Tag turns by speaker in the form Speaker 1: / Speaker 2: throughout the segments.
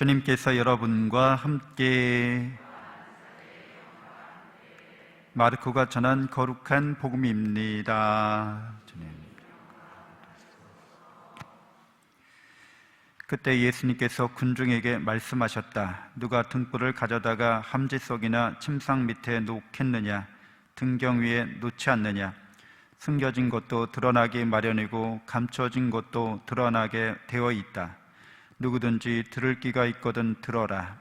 Speaker 1: 주님께서 여러분과 함께 마르코가 전한 거룩한 복음입니다. 주님. 그때 예수님께서 군중에게 말씀하셨다. 누가 등불을 가져다가 함지석이나 침상 밑에 놓겠느냐? 등경 위에 놓지 않느냐? 숨겨진 것도 드러나기 마련이고 감춰진 것도 드러나게 되어 있다. 누구든지 들을 귀가 있거든 들어라.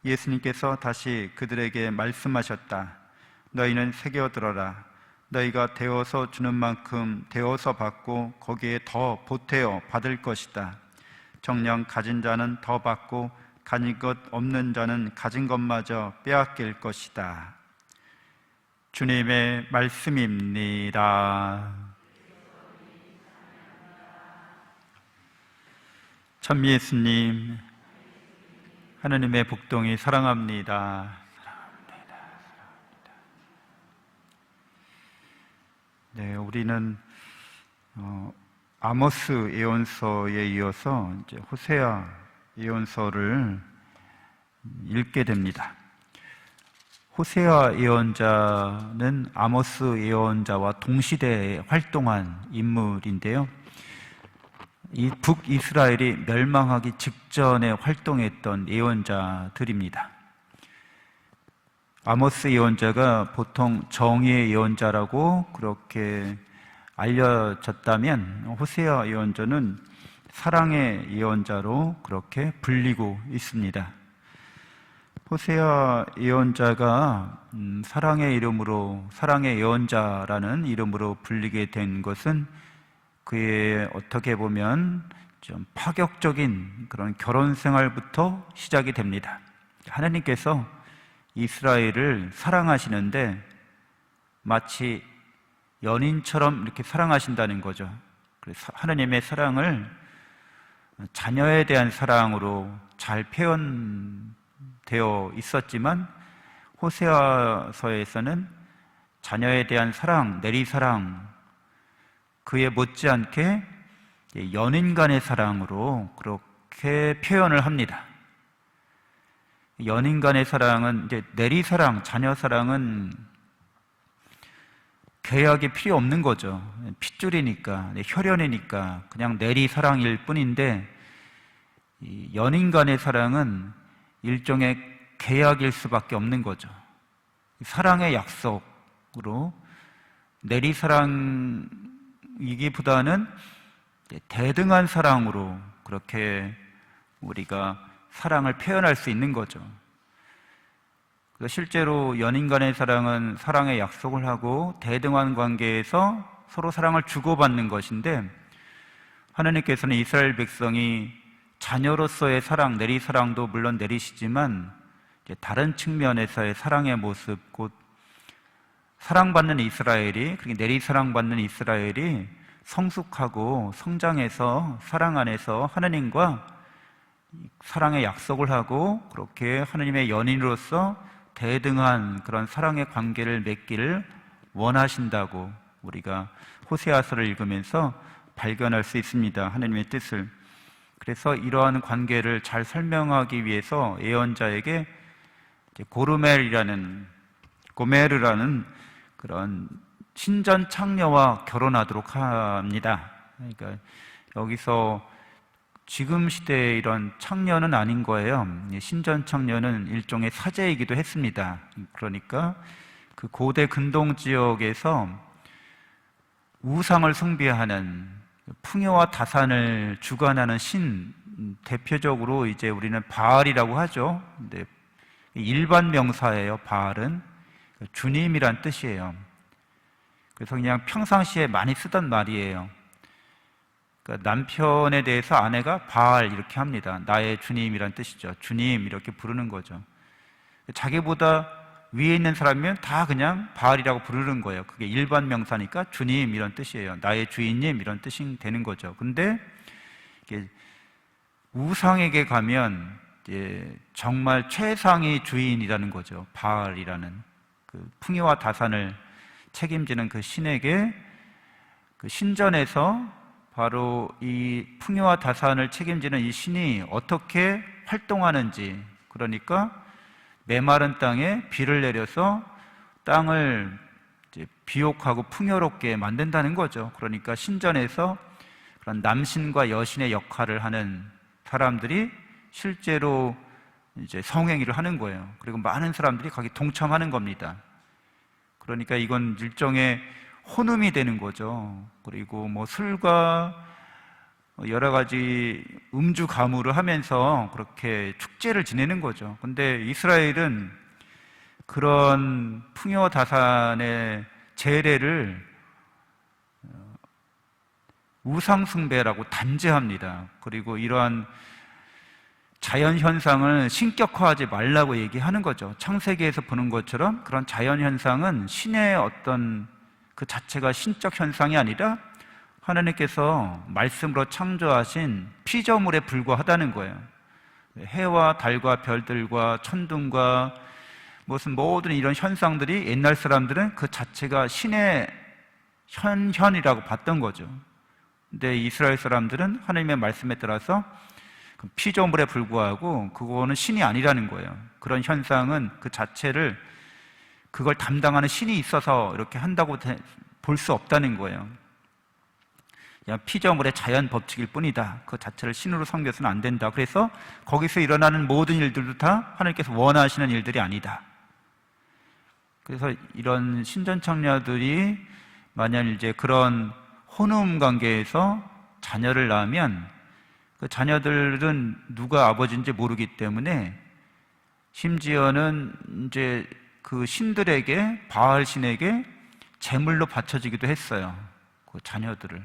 Speaker 1: 예수님께서 다시 그들에게 말씀하셨다. 너희는 새겨 들어라. 너희가 데워서 주는 만큼 데워서 받고 거기에 더 보태어 받을 것이다. 정녕 가진 자는 더 받고 가진 것 없는 자는 가진 것마저 빼앗길 것이다. 주님의 말씀입니다. 천미 예수님, 하느님의 복동이 사랑합니다. 네, 우리는 아모스 예언서에 이어서 이제 호세아 예언서를 읽게 됩니다. 호세아 예언자는 아모스 예언자와 동시대에 활동한 인물인데요. 이 북이스라엘이 멸망하기 직전에 활동했던 예언자들입니다. 아모스 예언자가 보통 정의의 예언자라고 그렇게 알려졌다면 호세아 예언자는 사랑의 예언자로 그렇게 불리고 있습니다. 호세아 예언자가 사랑의 이름으로, 사랑의 예언자라는 이름으로 불리게 된 것은 그의 어떻게 보면 좀 파격적인 그런 결혼 생활부터 시작이 됩니다. 하나님께서 이스라엘을 사랑하시는데 마치 연인처럼 이렇게 사랑하신다는 거죠. 그래서 하나님의 사랑을 자녀에 대한 사랑으로 잘 표현되어 있었지만 호세아서에서는 자녀에 대한 사랑, 내리사랑, 그에 못지않게 연인 간의 사랑으로 그렇게 표현을 합니다. 연인 간의 사랑은 이제 내리사랑, 자녀 사랑은 계약이 필요 없는 거죠. 핏줄이니까, 혈연이니까 그냥 내리사랑일 뿐인데, 이 연인 간의 사랑은 일종의 계약일 수밖에 없는 거죠. 사랑의 약속으로 내리사랑이기보다는 대등한 사랑으로 그렇게 우리가 사랑을 표현할 수 있는 거죠. 실제로 연인 간의 사랑은 사랑의 약속을 하고 대등한 관계에서 서로 사랑을 주고받는 것인데, 하나님께서는 이스라엘 백성이 자녀로서의 사랑, 내리사랑도 물론 내리시지만 다른 측면에서의 사랑의 모습, 곧 사랑받는 이스라엘이, 그렇게 내리사랑받는 이스라엘이 성숙하고 성장해서 사랑 안에서 하나님과 사랑의 약속을 하고 그렇게 하나님의 연인으로서 대등한 그런 사랑의 관계를 맺기를 원하신다고 우리가 호세아서를 읽으면서 발견할 수 있습니다. 하나님의 뜻을. 그래서 이러한 관계를 잘 설명하기 위해서 예언자에게 고메르라는 그런 신전 창녀와 결혼하도록 합니다. 그러니까 여기서 지금 시대의 이런 창녀는 아닌 거예요. 신전 창녀는 일종의 사제이기도 했습니다. 그러니까 그 고대 근동 지역에서 우상을 숭배하는 풍요와 다산을 주관하는 신, 대표적으로 이제 우리는 바알이라고 하죠. 근데 일반 명사예요. 바알은 주님이란 뜻이에요. 그래서 그냥 평상시에 많이 쓰던 말이에요. 그러니까 남편에 대해서 아내가 바알 이렇게 합니다. 나의 주님이란 뜻이죠. 주님 이렇게 부르는 거죠. 자기보다 위에 있는 사람이면 다 그냥 바알이라고 부르는 거예요. 그게 일반 명사니까 주님 이런 뜻이에요. 나의 주인님 이런 뜻이 되는 거죠. 근데 우상에게 가면 정말 최상의 주인이라는 거죠. 바알이라는 그 풍요와 다산을 책임지는 그 신에게 그 신전에서 바로 이 풍요와 다산을 책임지는 이 신이 어떻게 활동하는지, 그러니까 메마른 땅에 비를 내려서 땅을 이제 비옥하고 풍요롭게 만든다는 거죠. 그러니까 신전에서 그런 남신과 여신의 역할을 하는 사람들이 실제로 이제 성행위를 하는 거예요. 그리고 많은 사람들이 거기 동참하는 겁니다. 그러니까 이건 일종의 혼음이 되는 거죠. 그리고 뭐 술과 여러 가지 음주 가무를 하면서 그렇게 축제를 지내는 거죠. 근데 이스라엘은 그런 풍요다산의 제례를 우상숭배라고 단죄합니다. 그리고 이러한 자연현상을 신격화하지 말라고 얘기하는 거죠. 창세기에서 보는 것처럼 그런 자연현상은 신의 어떤 그 자체가 신적 현상이 아니라 하나님께서 말씀으로 창조하신 피조물에 불과하다는 거예요. 해와 달과 별들과 천둥과 무슨 모든 이런 현상들이 옛날 사람들은 그 자체가 신의 현현이라고 봤던 거죠. 근데 이스라엘 사람들은 하나님의 말씀에 따라서 피조물에 불과하고 그거는 신이 아니라는 거예요. 그런 현상은 그 자체를 그걸 담당하는 신이 있어서 이렇게 한다고 볼 수 없다는 거예요. 그냥 피조물의 자연 법칙일 뿐이다. 그 자체를 신으로 섬겨서는 안 된다. 그래서 거기서 일어나는 모든 일들도 다 하나님께서 원하시는 일들이 아니다. 그래서 이런 신전창녀들이 만약 이제 그런 혼음 관계에서 자녀를 낳으면 그 자녀들은 누가 아버지인지 모르기 때문에 심지어는 이제 그 신들에게, 바알 신에게 제물로 바쳐지기도 했어요. 그 자녀들을.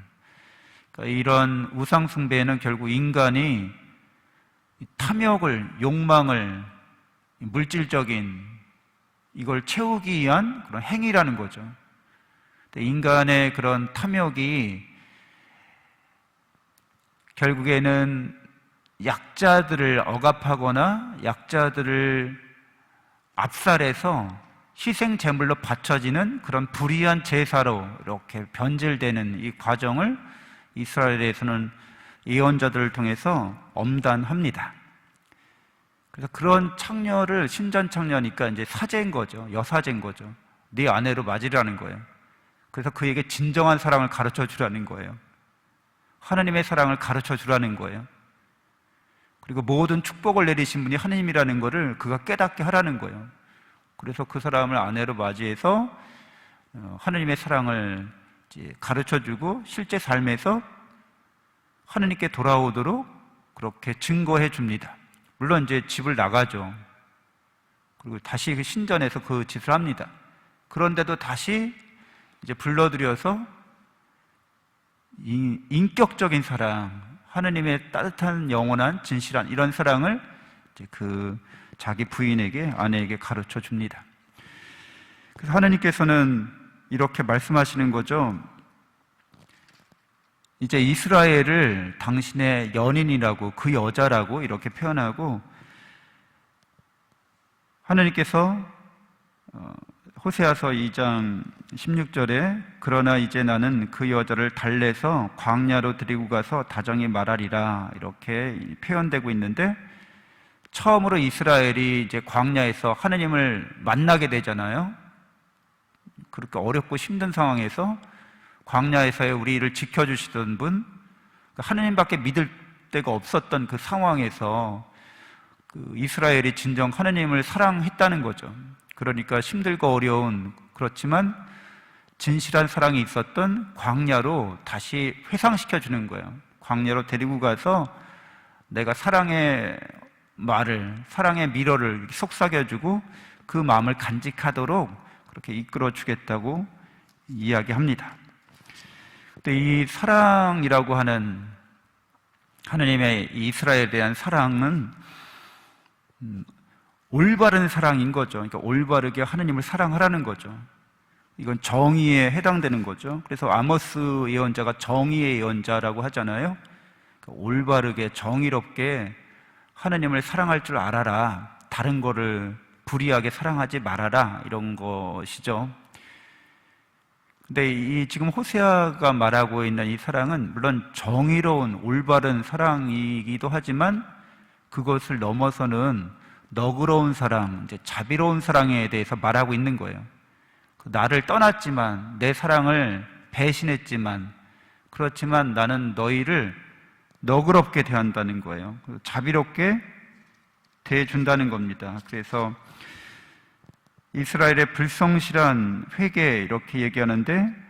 Speaker 1: 그러니까 이런 우상숭배는 결국 인간이 탐욕을, 욕망을, 물질적인 이걸 채우기 위한 그런 행위라는 거죠. 인간의 그런 탐욕이 결국에는 약자들을 억압하거나 약자들을 압살해서 희생 제물로 바쳐지는 그런 불의한 제사로 이렇게 변질되는 이 과정을 이스라엘에서는 예언자들을 통해서 엄단합니다. 그래서 그런 창녀를 신전 창녀니까 이제 사제인 거죠. 여사제인 거죠. 네 아내로 맞으라는 거예요. 그래서 그에게 진정한 사랑을 가르쳐 주라는 거예요. 하나님의 사랑을 가르쳐 주라는 거예요. 그리고 모든 축복을 내리신 분이 하나님이라는 것을 그가 깨닫게 하라는 거예요. 그래서 그 사람을 아내로 맞이해서 하나님의 사랑을 가르쳐 주고 실제 삶에서 하나님께 돌아오도록 그렇게 증거해 줍니다. 물론 이제 집을 나가죠. 그리고 다시 그 신전에서 그 짓을 합니다. 그런데도 다시 이제 불러들여서 인격적인 사랑, 하나님의 따뜻한 영원한 진실한 이런 사랑을 이제 그 자기 부인에게, 아내에게 가르쳐 줍니다. 그래서 하나님께서는 이렇게 말씀하시는 거죠. 이제 이스라엘을 당신의 연인이라고, 그 여자라고 이렇게 표현하고, 하나님께서 호세아서 2장 16절에 그러나 이제 나는 그 여자를 달래서 광야로 데리고 가서 다정히 말하리라 이렇게 표현되고 있는데, 처음으로 이스라엘이 이제 광야에서 하나님을 만나게 되잖아요. 그렇게 어렵고 힘든 상황에서 광야에서의 우리를 지켜주시던 분, 하나님밖에 믿을 데가 없었던 그 상황에서 그 이스라엘이 진정 하나님을 사랑했다는 거죠. 그러니까 힘들고 어려운, 그렇지만 진실한 사랑이 있었던 광야로 다시 회상시켜 주는 거예요. 광야로 데리고 가서 내가 사랑의 말을, 사랑의 미러를 속삭여주고 그 마음을 간직하도록 그렇게 이끌어 주겠다고 이야기합니다. 근데 이 사랑이라고 하는 하나님의 이스라엘에 대한 사랑은 올바른 사랑인 거죠. 그러니까 올바르게 하나님을 사랑하라는 거죠. 이건 정의에 해당되는 거죠. 그래서 아모스 예언자가 정의의 예언자라고 하잖아요. 그러니까 올바르게 정의롭게 하나님을 사랑할 줄 알아라. 다른 거를 불의하게 사랑하지 말아라. 이런 것이죠. 근데 이 지금 호세아가 말하고 있는 이 사랑은 물론 정의로운 올바른 사랑이기도 하지만 그것을 넘어서는 너그러운 사랑, 이제 자비로운 사랑에 대해서 말하고 있는 거예요. 나를 떠났지만, 내 사랑을 배신했지만, 그렇지만 나는 너희를 너그럽게 대한다는 거예요. 자비롭게 대해준다는 겁니다. 그래서 이스라엘의 불성실한 회개 이렇게 얘기하는데,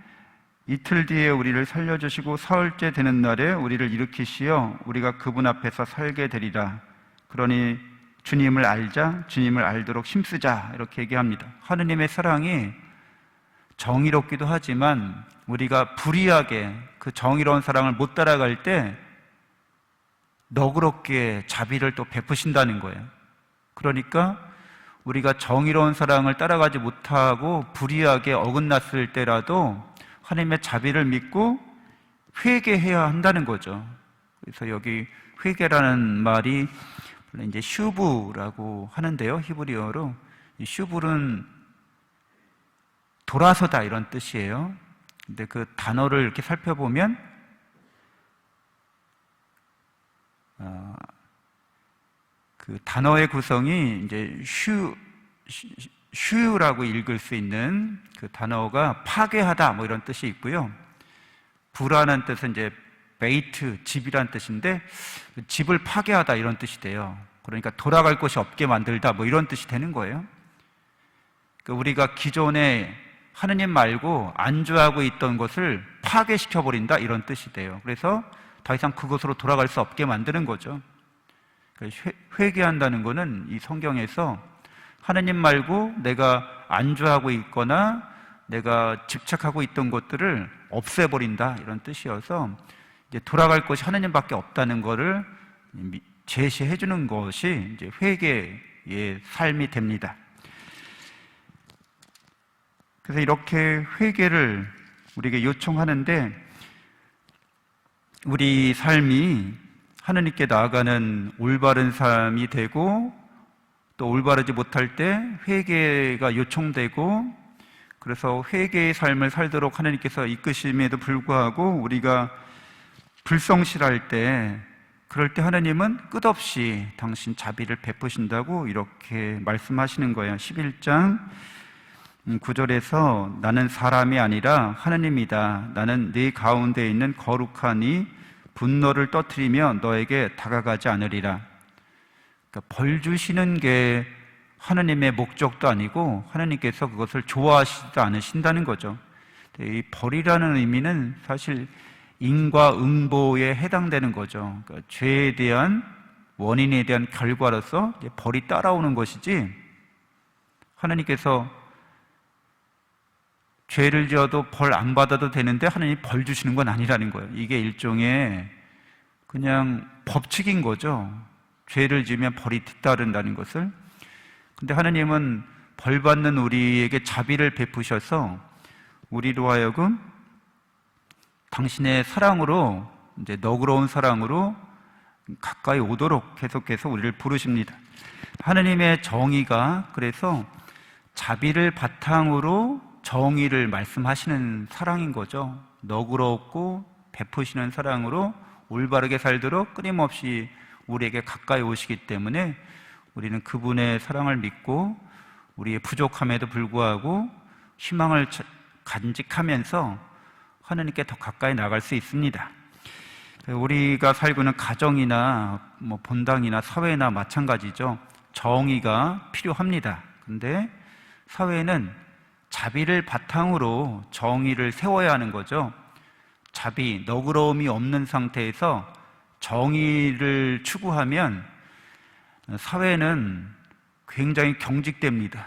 Speaker 1: 이틀 뒤에 우리를 살려주시고 사흘째 되는 날에 우리를 일으키시어 우리가 그분 앞에서 살게 되리라. 그러니 주님을 알자, 주님을 알도록 힘쓰자, 이렇게 얘기합니다. 하느님의 사랑이 정의롭기도 하지만 우리가 불의하게 그 정의로운 사랑을 못 따라갈 때 너그럽게 자비를 또 베푸신다는 거예요. 그러니까 우리가 정의로운 사랑을 따라가지 못하고 불의하게 어긋났을 때라도 하나님의 자비를 믿고 회개해야 한다는 거죠. 그래서 여기 회개라는 말이 이제 슈브라고 하는데요. 히브리어로. 이 슈브는 돌아서다 이런 뜻이에요. 근데 그 단어를 이렇게 살펴보면 그 단어의 구성이 이제 슈라고 읽을 수 있는 그 단어가 파괴하다 뭐 이런 뜻이 있고요. 부라는 뜻은 이제 베이트, 집이란 뜻인데 집을 파괴하다 이런 뜻이 돼요. 그러니까 돌아갈 곳이 없게 만들다 뭐 이런 뜻이 되는 거예요. 그러니까 우리가 기존에 하느님 말고 안주하고 있던 것을 파괴시켜버린다 이런 뜻이 돼요. 그래서 더 이상 그곳으로 돌아갈 수 없게 만드는 거죠. 회개한다는 것은 이 성경에서 하느님 말고 내가 안주하고 있거나 내가 집착하고 있던 것들을 없애버린다 이런 뜻이어서 이제 돌아갈 곳이 하느님밖에 없다는 것을 제시해 주는 것이 이제 회개의 삶이 됩니다. 그래서 이렇게 회개를 우리에게 요청하는데 우리 삶이 하느님께 나아가는 올바른 삶이 되고 또 올바르지 못할 때 회개가 요청되고 그래서 회개의 삶을 살도록 하나님께서 이끄심에도 불구하고 우리가 불성실할 때 그럴 때 하나님은 끝없이 당신 자비를 베푸신다고 이렇게 말씀하시는 거예요. 11장 9절에서 나는 사람이 아니라 하느님이다. 나는 네 가운데 있는 거룩하니 분노를 터뜨리며 너에게 다가가지 않으리라. 그러니까 벌 주시는 게 하느님의 목적도 아니고 하느님께서 그것을 좋아하시지도 않으신다는 거죠. 이 벌이라는 의미는 사실 인과응보에 해당되는 거죠. 그러니까 죄에 대한 원인에 대한 결과로서 벌이 따라오는 것이지 하느님께서 죄를 지어도 벌 안 받아도 되는데 하느님이 벌 주시는 건 아니라는 거예요. 이게 일종의 그냥 법칙인 거죠. 죄를 지으면 벌이 뒤따른다는 것을. 근데 하느님은 벌 받는 우리에게 자비를 베푸셔서 우리로 하여금 당신의 사랑으로 이제 너그러운 사랑으로 가까이 오도록 계속해서 우리를 부르십니다. 하느님의 정의가 그래서 자비를 바탕으로 정의를 말씀하시는 사랑인 거죠. 너그럽고 베푸시는 사랑으로 올바르게 살도록 끊임없이 우리에게 가까이 오시기 때문에 우리는 그분의 사랑을 믿고 우리의 부족함에도 불구하고 희망을 간직하면서 하느님께 더 가까이 나갈 수 있습니다. 우리가 살고 있는 가정이나 뭐 본당이나 사회나 마찬가지죠. 정의가 필요합니다. 근데 사회는 자비를 바탕으로 정의를 세워야 하는 거죠. 자비, 너그러움이 없는 상태에서 정의를 추구하면 사회는 굉장히 경직됩니다.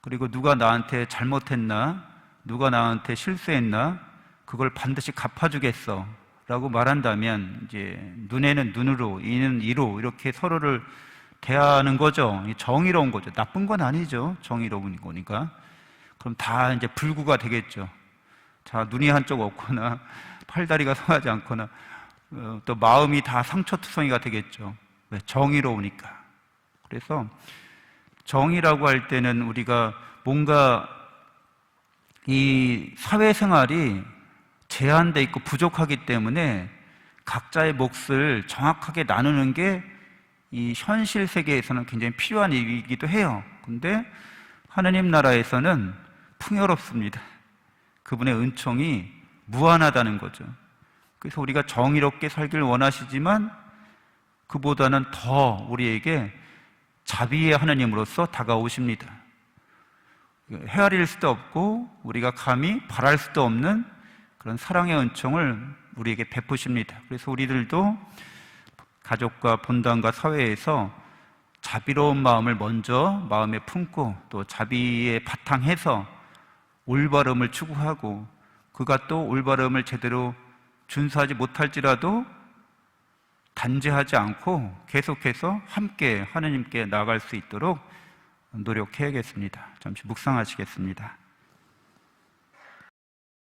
Speaker 1: 그리고 누가 나한테 잘못했나, 누가 나한테 실수했나, 그걸 반드시 갚아주겠어 라고 말한다면 이제 눈에는 눈으로, 이는 이로 이렇게 서로를 대하는 거죠. 정의로운 거죠. 나쁜 건 아니죠. 정의로운 거니까. 그럼 다 이제 불구가 되겠죠. 자, 눈이 한쪽 없거나 팔다리가 상하지 않거나 또 마음이 다 상처투성이가 되겠죠. 왜? 정의로우니까. 그래서 정의라고 할 때는 우리가 뭔가 이 사회생활이 제한돼 있고 부족하기 때문에 각자의 몫을 정확하게 나누는 게 이 현실 세계에서는 굉장히 필요한 일이기도 해요. 근데 하느님 나라에서는 풍요롭습니다. 그분의 은총이 무한하다는 거죠. 그래서 우리가 정의롭게 살길 원하시지만 그보다는 더 우리에게 자비의 하느님으로서 다가오십니다. 헤아릴 수도 없고 우리가 감히 바랄 수도 없는 그런 사랑의 은총을 우리에게 베푸십니다. 그래서 우리들도 가족과 본당과 사회에서 자비로운 마음을 먼저 마음에 품고 또 자비에 바탕해서 올바름을 추구하고 그가 또 올바름을 제대로 준수하지 못할지라도 단죄하지 않고 계속해서 함께 하느님께 나아갈 수 있도록 노력해야겠습니다. 잠시 묵상하시겠습니다.